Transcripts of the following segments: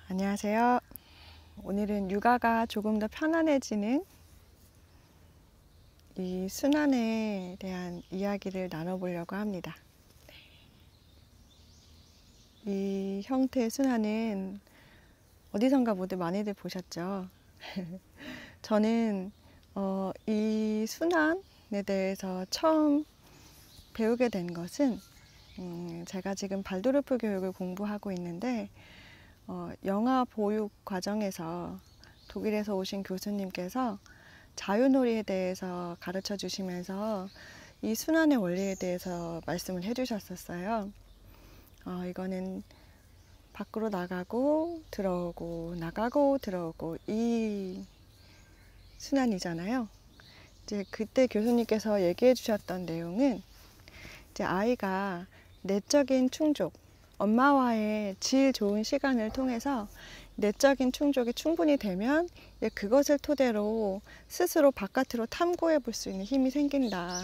안녕하세요. 오늘은 육아가 조금 더 편안해지는 이 순환에 대한 이야기를 나눠보려고 합니다. 이 형태의 순환은 어디선가 모두 많이들 보셨죠? 저는 이 순환에 대해서 처음 배우게 된 것은 제가 지금 발도르프 교육을 공부하고 있는데 영아 보육 과정에서 독일에서 오신 교수님께서 자유놀이에 대해서 가르쳐 주시면서 이 순환의 원리에 대해서 말씀을 해 주셨었어요. 이거는 밖으로 나가고 들어오고 나가고 들어오고 이 순환이잖아요. 이제 그때 교수님께서 얘기해 주셨던 내용은 이제 아이가 내적인 충족, 엄마와의 질 좋은 시간을 통해서 내적인 충족이 충분히 되면 그것을 토대로 스스로 바깥으로 탐구해 볼 수 있는 힘이 생긴다.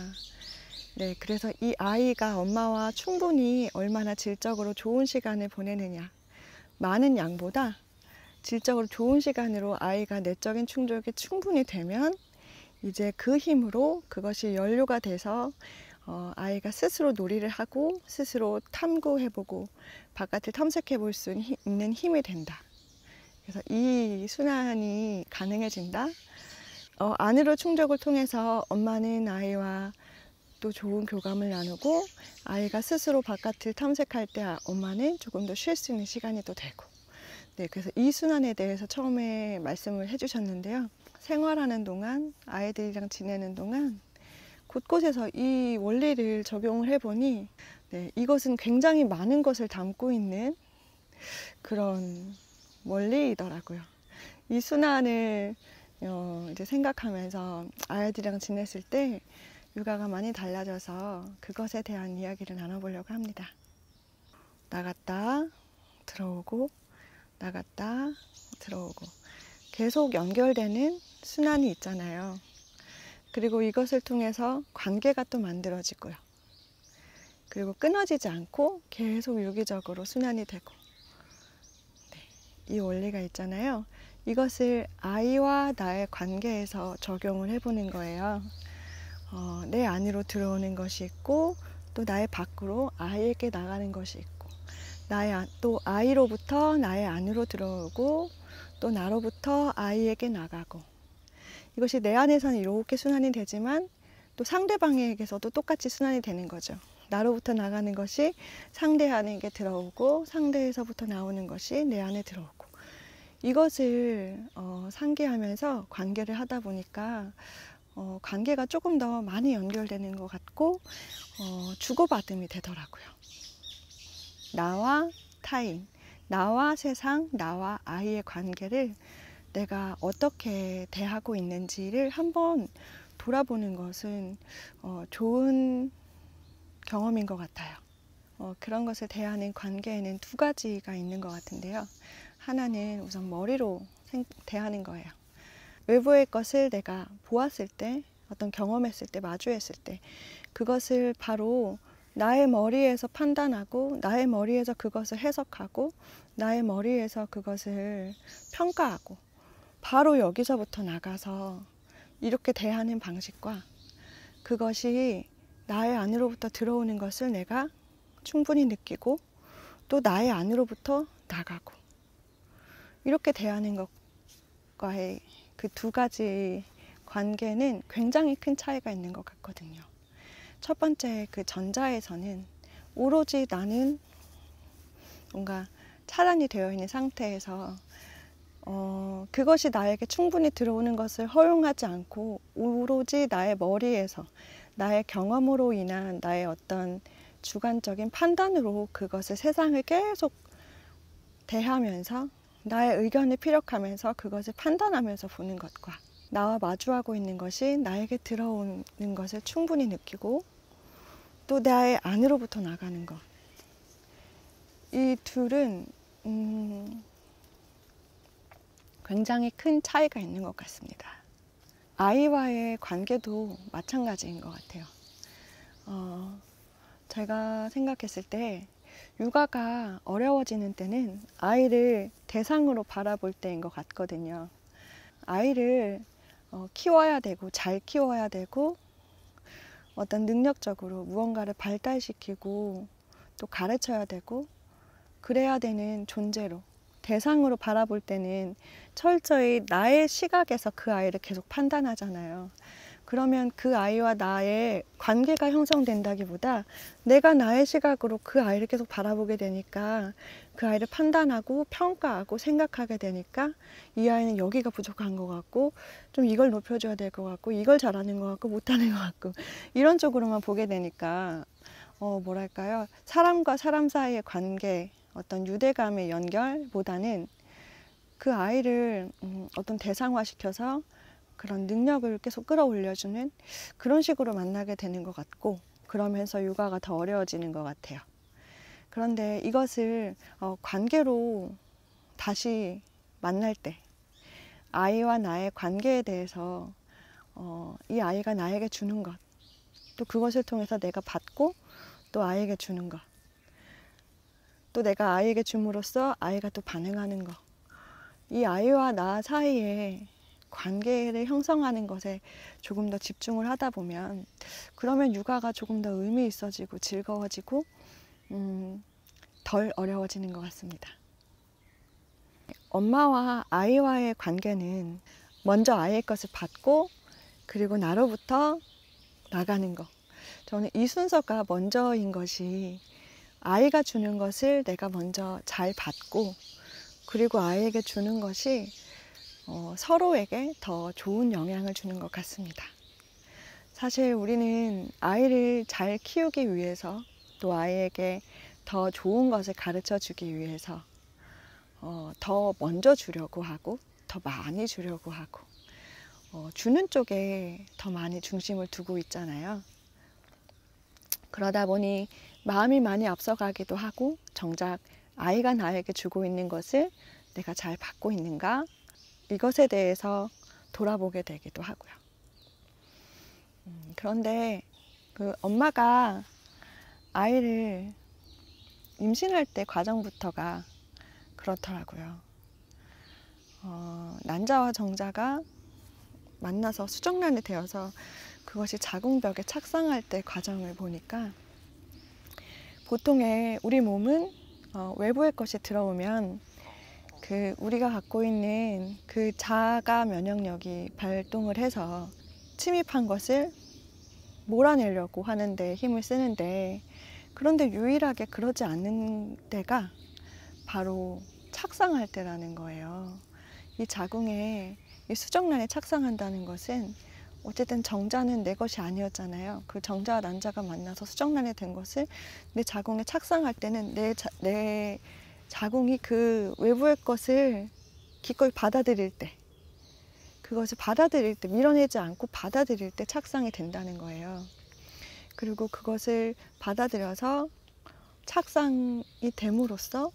네, 그래서 이 아이가 엄마와 충분히 얼마나 질적으로 좋은 시간을 보내느냐. 많은 양보다 질적으로 좋은 시간으로 아이가 내적인 충족이 충분히 되면 이제 그 힘으로 그것이 연료가 돼서 아이가 스스로 놀이를 하고 스스로 탐구해보고 바깥을 탐색해 볼 수 있는 힘이 된다. 그래서 이 순환이 가능해진다. 안으로 충족을 통해서 엄마는 아이와 또 좋은 교감을 나누고 아이가 스스로 바깥을 탐색할 때 엄마는 조금 더 쉴 수 있는 시간이 또 되고. 네, 그래서 이 순환에 대해서 처음에 말씀을 해주셨는데요. 생활하는 동안, 아이들이랑 지내는 동안 곳곳에서 이 원리를 적용을 해보니 이것은 굉장히 많은 것을 담고 있는 그런 원리이더라고요. 이 순환을 이제 생각하면서 아이들이랑 지냈을 때 육아가 많이 달라져서 그것에 대한 이야기를 나눠보려고 합니다. 나갔다 들어오고 나갔다 들어오고 계속 연결되는 순환이 있잖아요. 그리고 이것을 통해서 관계가 또 만들어지고요. 그리고 끊어지지 않고 계속 유기적으로 순환이 되고. 이 원리가 있잖아요. 이것을 아이와 나의 관계에서 적용을 해보는 거예요. 내 안으로 들어오는 것이 있고 또 나의 밖으로 아이에게 나가는 것이 있고 또 아이로부터 나의 안으로 들어오고 또 나로부터 아이에게 나가고 이것이 내 안에서는 이렇게 순환이 되지만 또 상대방에게서도 똑같이 순환이 되는 거죠. 나로부터 나가는 것이 상대 안에게 들어오고 상대에서부터 나오는 것이 내 안에 들어오고 이것을 상기하면서 관계를 하다 보니까 관계가 조금 더 많이 연결되는 것 같고 주고받음이 되더라고요. 나와 타인, 나와 세상, 나와 아이의 관계를 내가 어떻게 대하고 있는지를 한번 돌아보는 것은 좋은 경험인 것 같아요. 그런 것을 대하는 관계에는 두 가지가 있는 것 같은데요. 하나는 우선 머리로 대하는 거예요. 외부의 것을 내가 보았을 때, 어떤 경험했을 때, 마주했을 때 그것을 바로 나의 머리에서 판단하고 나의 머리에서 그것을 해석하고 나의 머리에서 그것을 평가하고 바로 여기서부터 나가서 이렇게 대하는 방식과 그것이 나의 안으로부터 들어오는 것을 내가 충분히 느끼고 또 나의 안으로부터 나가고 이렇게 대하는 것과의 그 두 가지 관계는 굉장히 큰 차이가 있는 것 같거든요. 첫 번째 그 전자에서는 오로지 나는 뭔가 차단이 되어 있는 상태에서 그것이 나에게 충분히 들어오는 것을 허용하지 않고 오로지 나의 머리에서 나의 경험으로 인한 나의 어떤 주관적인 판단으로 그것을 세상을 계속 대하면서 나의 의견을 피력하면서 그것을 판단하면서 보는 것과 나와 마주하고 있는 것이 나에게 들어오는 것을 충분히 느끼고 또 나의 안으로부터 나가는 것. 이 둘은 굉장히 큰 차이가 있는 것 같습니다. 아이와의 관계도 마찬가지인 것 같아요. 제가 생각했을 때 육아가 어려워지는 때는 아이를 대상으로 바라볼 때인 것 같거든요. 아이를 키워야 되고 잘 키워야 되고 어떤 능력적으로 무언가를 발달시키고 또 가르쳐야 되고 그래야 되는 존재로 대상으로 바라볼 때는 철저히 나의 시각에서 그 아이를 계속 판단하잖아요. 그러면 그 아이와 나의 관계가 형성된다기보다 내가 나의 시각으로 그 아이를 계속 바라보게 되니까 그 아이를 판단하고 평가하고 생각하게 되니까 이 아이는 여기가 부족한 것 같고 좀 이걸 높여줘야 될 것 같고 이걸 잘하는 것 같고 못하는 것 같고 이런 쪽으로만 보게 되니까 뭐랄까요? 사람과 사람 사이의 관계, 어떤 유대감의 연결보다는 그 아이를 어떤 대상화시켜서 그런 능력을 계속 끌어올려주는 그런 식으로 만나게 되는 것 같고 그러면서 육아가 더 어려워지는 것 같아요. 그런데 이것을 관계로 다시 만날 때 아이와 나의 관계에 대해서 이 아이가 나에게 주는 것, 또 그것을 통해서 내가 받고 또 아이에게 주는 것, 또 내가 아이에게 줌으로써 아이가 또 반응하는 것, 이 아이와 나 사이에 관계를 형성하는 것에 조금 더 집중을 하다 보면 그러면 육아가 조금 더 의미 있어지고 즐거워지고 덜 어려워지는 것 같습니다. 엄마와 아이와의 관계는 먼저 아이의 것을 받고 그리고 나로부터 나가는 것. 저는 이 순서가 먼저인 것이 아이가 주는 것을 내가 먼저 잘 받고 그리고 아이에게 주는 것이 서로에게 더 좋은 영향을 주는 것 같습니다. 사실 우리는 아이를 잘 키우기 위해서 또 아이에게 더 좋은 것을 가르쳐 주기 위해서 더 먼저 주려고 하고 더 많이 주려고 하고 주는 쪽에 더 많이 중심을 두고 있잖아요. 그러다 보니 마음이 많이 앞서가기도 하고 정작 아이가 나에게 주고 있는 것을 내가 잘 받고 있는가? 이것에 대해서 돌아보게 되기도 하고요. 그런데 그 엄마가 아이를 임신할 때 과정부터가 그렇더라고요. 난자와 정자가 만나서 수정란이 되어서 그것이 자궁벽에 착상할 때 과정을 보니까 보통의 우리 몸은 외부의 것이 들어오면 그 우리가 갖고 있는 그 자가 면역력이 발동을 해서 침입한 것을 몰아내려고 하는데 힘을 쓰는데 그런데 유일하게 그러지 않는 때가 바로 착상할 때라는 거예요. 이 자궁에 이 수정란이 착상한다는 것은 어쨌든 정자는 내 것이 아니었잖아요. 그 정자와 난자가 만나서 수정란이 된 것을 내 자궁에 착상할 때는 내 자궁이 그 외부의 것을 기꺼이 받아들일 때, 그것을 받아들일 때, 밀어내지 않고 받아들일 때 착상이 된다는 거예요. 그리고 그것을 받아들여서 착상이 됨으로써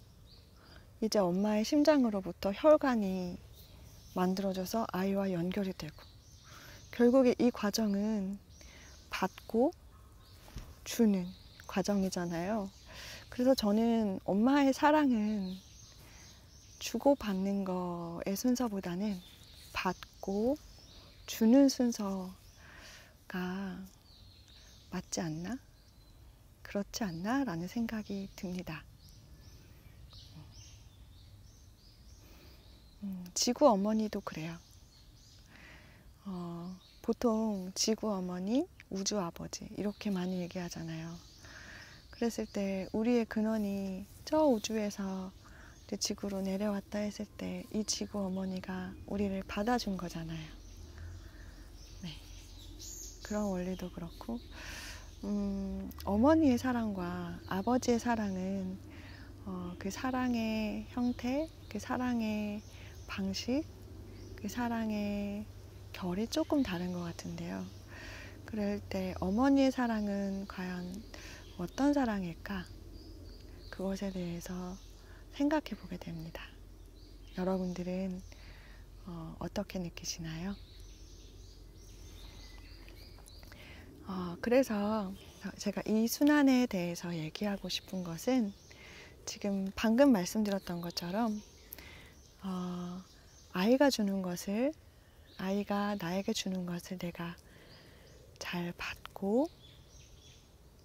이제 엄마의 심장으로부터 혈관이 만들어져서 아이와 연결이 되고 결국에 이 과정은 받고 주는 과정이잖아요. 그래서 저는 엄마의 사랑은 주고받는 거의 순서보다는 받고 주는 순서가 맞지 않나? 그렇지 않나? 라는 생각이 듭니다. 지구 어머니도 그래요. 보통 지구 어머니, 우주 아버지 이렇게 많이 얘기하잖아요. 그랬을 때 우리의 근원이 저 우주에서 지구로 내려왔다 했을 때 이 지구 어머니가 우리를 받아준 거잖아요. 네. 그런 원리도 그렇고 어머니의 사랑과 아버지의 사랑은 그 사랑의 형태, 그 사랑의 방식, 그 사랑의 결이 조금 다른 것 같은데요. 그럴 때 어머니의 사랑은 과연 어떤 사랑일까? 그것에 대해서 생각해 보게 됩니다. 여러분들은 어떻게 느끼시나요? 그래서 제가 이 순환에 대해서 얘기하고 싶은 것은 지금 방금 말씀드렸던 것처럼 아이가 주는 것을, 아이가 나에게 주는 것을 내가 잘 받고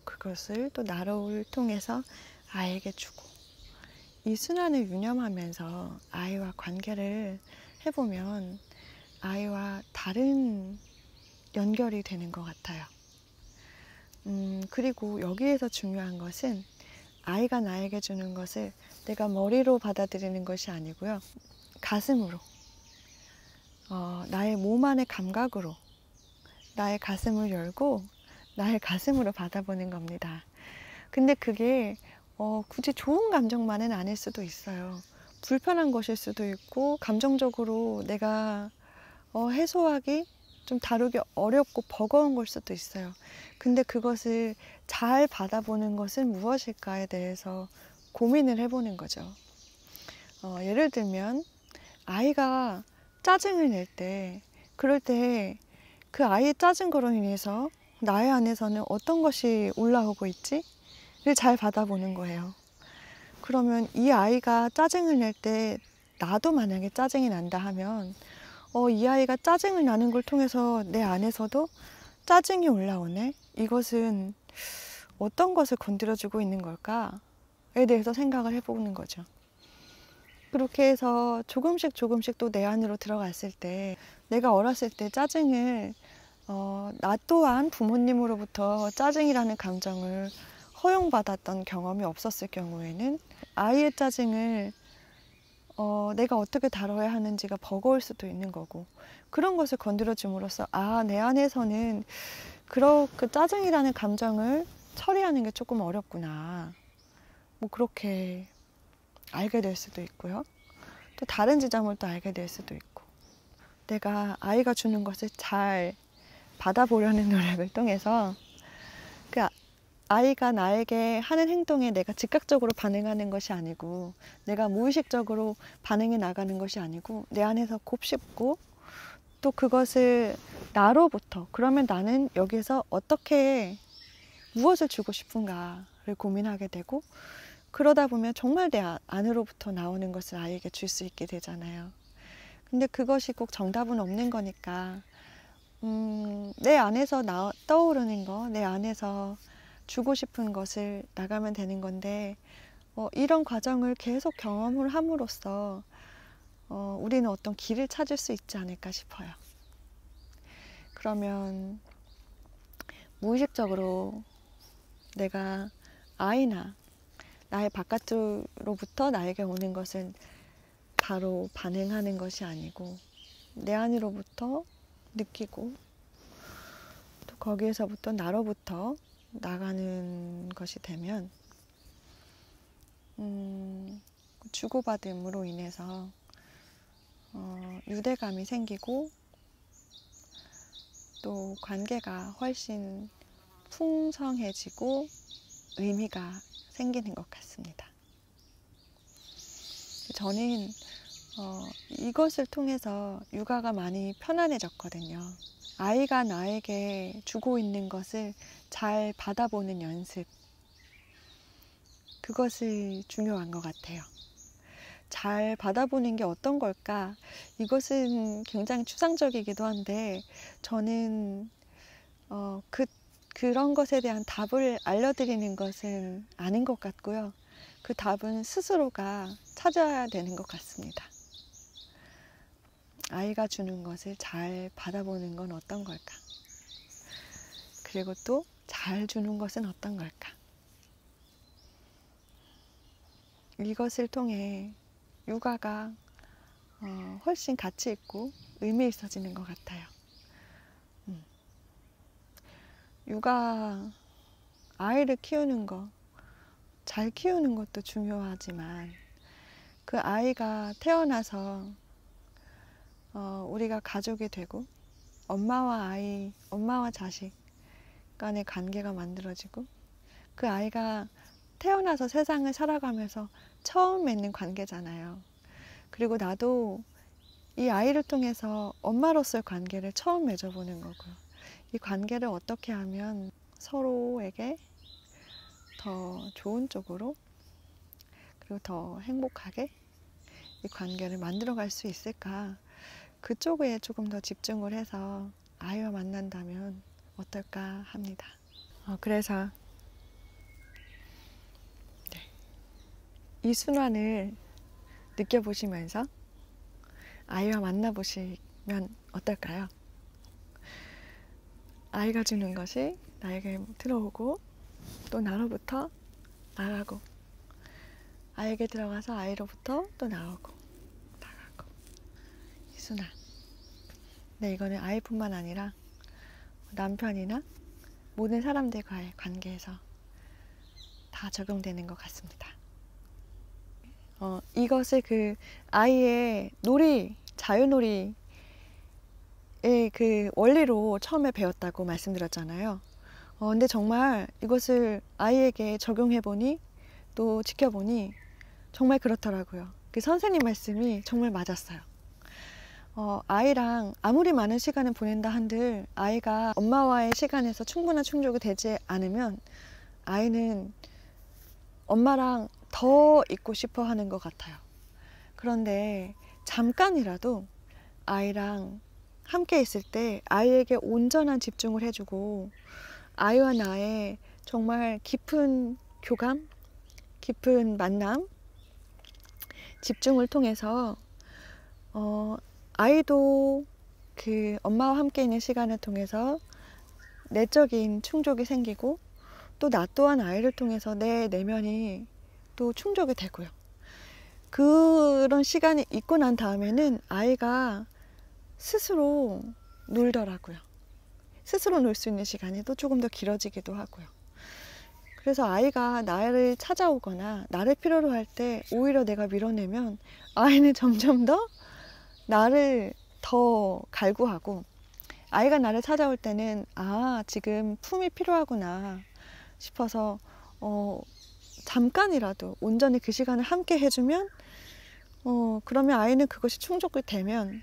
그것을 또 나를 통해서 아이에게 주고, 이 순환을 유념하면서 아이와 관계를 해보면 아이와 다른 연결이 되는 것 같아요. 그리고 여기에서 중요한 것은 아이가 나에게 주는 것을 내가 머리로 받아들이는 것이 아니고요. 가슴으로, 나의 몸 안의 감각으로 나의 가슴을 열고 나의 가슴으로 받아보는 겁니다. 근데 그게 굳이 좋은 감정만은 아닐 수도 있어요. 불편한 것일 수도 있고 감정적으로 내가 해소하기 좀 다루기 어렵고 버거운 걸 수도 있어요. 근데 그것을 잘 받아보는 것은 무엇일까에 대해서 고민을 해보는 거죠. 예를 들면 아이가 짜증을 낼 때, 그럴 때 그 아이의 짜증 거로 인해서 나의 안에서는 어떤 것이 올라오고 있지를 잘 받아보는 거예요. 그러면 이 아이가 짜증을 낼 때 나도 만약에 짜증이 난다 하면 이 아이가 짜증을 나는 걸 통해서 내 안에서도 짜증이 올라오네? 이것은 어떤 것을 건드려주고 있는 걸까에 대해서 생각을 해보는 거죠. 그렇게 해서 조금씩 조금씩 또 내 안으로 들어갔을 때, 내가 어렸을 때 짜증을 나 또한 부모님으로부터 짜증이라는 감정을 허용받았던 경험이 없었을 경우에는 아이의 짜증을 내가 어떻게 다뤄야 하는지가 버거울 수도 있는 거고, 그런 것을 건드려줌으로써 내 안에서는 그 짜증이라는 감정을 처리하는 게 조금 어렵구나, 뭐 그렇게 알게 될 수도 있고요. 또 다른 지점을 또 알게 될 수도 있고, 내가 아이가 주는 것을 잘 받아보려는 노력을 통해서 그 아이가 나에게 하는 행동에 내가 즉각적으로 반응하는 것이 아니고, 내가 무의식적으로 반응해 나가는 것이 아니고, 내 안에서 곱씹고 또 그것을 나로부터, 그러면 나는 여기서 어떻게 무엇을 주고 싶은가를 고민하게 되고, 그러다 보면 정말 내 안으로부터 나오는 것을 아이에게 줄 수 있게 되잖아요. 근데 그것이 꼭 정답은 없는 거니까 내 안에서 떠오르는 거, 내 안에서 주고 싶은 것을 나가면 되는 건데, 이런 과정을 계속 경험을 함으로써 우리는 어떤 길을 찾을 수 있지 않을까 싶어요. 그러면 무의식적으로 내가 아이나 나의 바깥으로부터 나에게 오는 것은 바로 반응하는 것이 아니고, 내 안으로부터 느끼고 또 거기에서부터 나로부터 나가는 것이 되면 주고받음으로 인해서 유대감이 생기고 또 관계가 훨씬 풍성해지고 의미가 생기는 것 같습니다. 저는 이것을 통해서 육아가 많이 편안해졌거든요. 아이가 나에게 주고 있는 것을 잘 받아보는 연습, 그것이 중요한 것 같아요. 잘 받아보는 게 어떤 걸까? 이것은 굉장히 추상적이기도 한데, 저는 그런 것에 대한 답을 알려드리는 것은 아닌 것 같고요. 그 답은 스스로가 찾아야 되는 것 같습니다. 아이가 주는 것을 잘 받아보는 건 어떤 걸까? 그리고 또 잘 주는 것은 어떤 걸까? 이것을 통해 육아가 훨씬 가치 있고 의미 있어지는 것 같아요. 육아, 아이를 키우는 거, 잘 키우는 것도 중요하지만 그 아이가 태어나서 우리가 가족이 되고 엄마와 아이, 엄마와 자식 간의 관계가 만들어지고, 그 아이가 태어나서 세상을 살아가면서 처음 맺는 관계잖아요. 그리고 나도 이 아이를 통해서 엄마로서의 관계를 처음 맺어보는 거고요. 이 관계를 어떻게 하면 서로에게 더 좋은 쪽으로 그리고 더 행복하게 이 관계를 만들어 갈 수 있을까? 그쪽에 조금 더 집중을 해서 아이와 만난다면 어떨까 합니다. 그래서 이 순환을 느껴보시면서 아이와 만나보시면 어떨까요? 아이가 주는 것이 나에게 들어오고 또 나로부터 나가고, 아이에게 들어가서 아이로부터 또 나오고 나가고, 이 순환. 네, 이거는 아이뿐만 아니라 남편이나 모든 사람들과의 관계에서 다 적용되는 것 같습니다. 이것을 그 아이의 놀이, 자유놀이의 그 원리로 처음에 배웠다고 말씀드렸잖아요. 근데 정말 이것을 아이에게 적용해보니 또 지켜보니 정말 그렇더라고요. 그 선생님 말씀이 정말 맞았어요. 아이랑 아무리 많은 시간을 보낸다 한들 아이가 엄마와의 시간에서 충분한 충족이 되지 않으면 아이는 엄마랑 더 있고 싶어 하는 것 같아요. 그런데 잠깐이라도 아이랑 함께 있을 때 아이에게 온전한 집중을 해주고 아이와 나의 정말 깊은 교감, 깊은 만남, 집중을 통해서 아이도 그 엄마와 함께 있는 시간을 통해서 내적인 충족이 생기고 또 나 또한 아이를 통해서 내 내면이 또 충족이 되고요. 그런 시간이 있고 난 다음에는 아이가 스스로 놀더라고요. 스스로 놀 수 있는 시간이 또 조금 더 길어지기도 하고요. 그래서 아이가 나를 찾아오거나 나를 필요로 할 때 오히려 내가 밀어내면 아이는 점점 더 나를 더 갈구하고, 아이가 나를 찾아올 때는 지금 품이 필요하구나 싶어서 잠깐이라도 온전히 그 시간을 함께 해주면 그러면 아이는 그것이 충족이 되면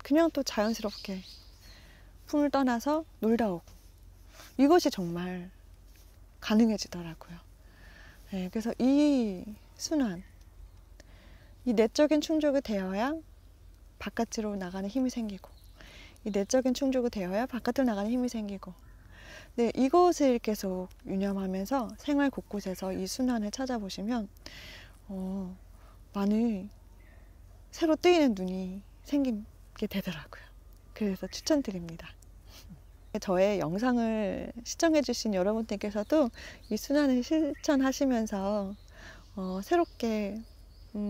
그냥 또 자연스럽게 품을 떠나서 놀다 오고, 이것이 정말 가능해지더라고요. 네, 그래서 이 순환, 이 내적인 충족이 되어야 바깥으로 나가는 힘이 생기고, 이 내적인 충족이 되어야 바깥으로 나가는 힘이 생기고, 네, 이것을 계속 유념하면서 생활 곳곳에서 이 순환을 찾아보시면 많이 새로 뜨이는 눈이 생기게 되더라고요. 그래서 추천드립니다. 저의 영상을 시청해 주신 여러분들께서도 이 순환을 실천하시면서 새롭게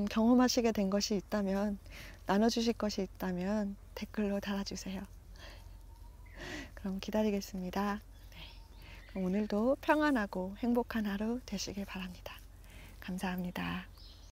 경험하시게 된 것이 있다면, 나눠주실 것이 있다면 댓글로 달아주세요. 그럼 기다리겠습니다. 네. 그럼 오늘도 평안하고 행복한 하루 되시길 바랍니다. 감사합니다.